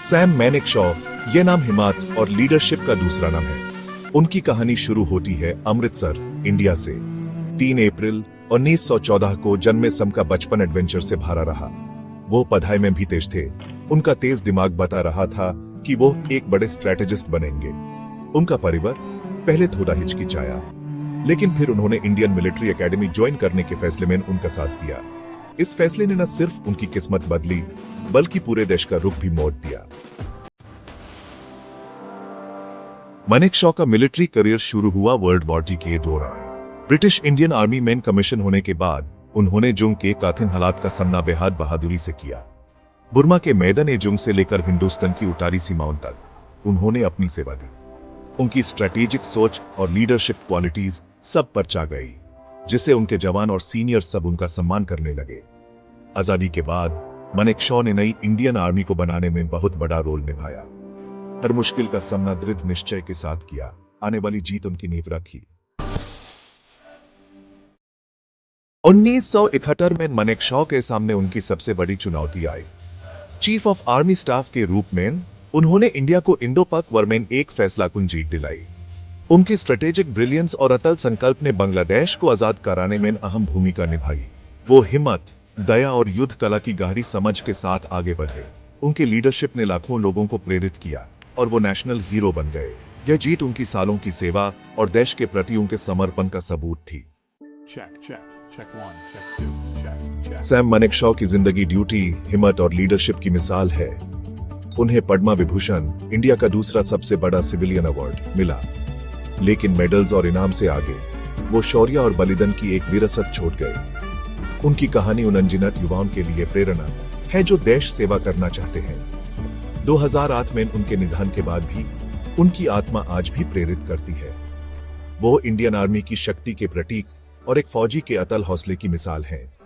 Sam Manekshaw, यह नाम हिम्मत और लीडरशिप का दूसरा नाम है। उनकी कहानी शुरू होती है अमृतसर, इंडिया से। 3 अप्रैल 1914 को जन्मे सम का बचपन एडवेंचर से भरा रहा। वो पढ़ाई में भी तेज थे। उनका तेज दिमाग बता रहा था कि वो एक बड़े स्ट्रेटेजिस्ट बनेंगे। उनका परिवार पहले थोड़ा हिचकिचाया, लेकिन फिर उन्होंने इंडियन मिलिट्री एकेडमी ज्वाइन करने के फैसले में उनका साथ दिया। इस फैसले ने न सिर्फ उनकी किस्मत बदली, बल्कि पूरे देश का रुख भी मोड़ दिया। मानेकशॉ का मिलिट्री करियर शुरू हुआ वर्ल्ड वॉर II के दौरान। ब्रिटिश इंडियन आर्मी में कमीशन होने के बाद उन्होंने जंग के कठिन हालात का सामना बेहद बहादुरी से किया। बुर्मा के मैदान जंग से लेकर हिंदुस्तान की उतारी सीमाओं तक उन्होंने अपनी सेवा दी। उनकी स्ट्रेटेजिक सोच और लीडरशिप क्वालिटीज सब पर छा गई, जिससे उनके जवान और सीनियर सब उनका सम्मान करने लगे। आजादी के बाद मानेकशॉ ने नई इंडियन आर्मी को बनाने में बहुत बड़ा रोल निभाया। हर मुश्किल का सामना दृढ़ निश्चय के साथ किया। आने वाली जीत उनकी नींव रखी। 1971 में मानेकशॉ के सामने उनकी सबसे बड़ी चुनौती आई। चीफ ऑफ आर्मी स्टाफ के रूप में उन्होंने इंडिया को इंडो-पाक वॉर में एक फैसलाकुन जीत दिलाई। उनकी स्ट्रेटेजिक ब्रिलियंस और अटल संकल्प ने बांग्लादेश को आजाद कराने में अहम भूमिका निभाई। वो हिम्मत, दया और युद्ध कला की गहरी समझ के साथ आगे बढ़े। उनकी लीडरशिप ने लाखों लोगों को प्रेरित किया और वो नेशनल हीरो बन गए। यह जीत उनकी सालों की सेवा और देश के प्रति उनके समर्पण का सबूत थी। सैम मानेकशॉ की जिंदगी ड्यूटी, हिम्मत और लीडरशिप की मिसाल है। उन्हें पद्मा विभूषण, इंडिया का दूसरा सबसे बड़ा सिविलियन अवार्ड मिला, लेकिन मेडल्स और इनाम से आगे वो शौर्य और बलिदान की एक विरासत छोड़ गए। उनकी कहानी उन अनगिनत युवाओं के लिए प्रेरणा है जो देश सेवा करना चाहते हैं। 2008 में उनके निधन के बाद भी उनकी आत्मा आज भी प्रेरित करती है। वो इंडियन आर्मी की शक्ति के प्रतीक और एक फौजी के अटल हौसले की मिसाल है।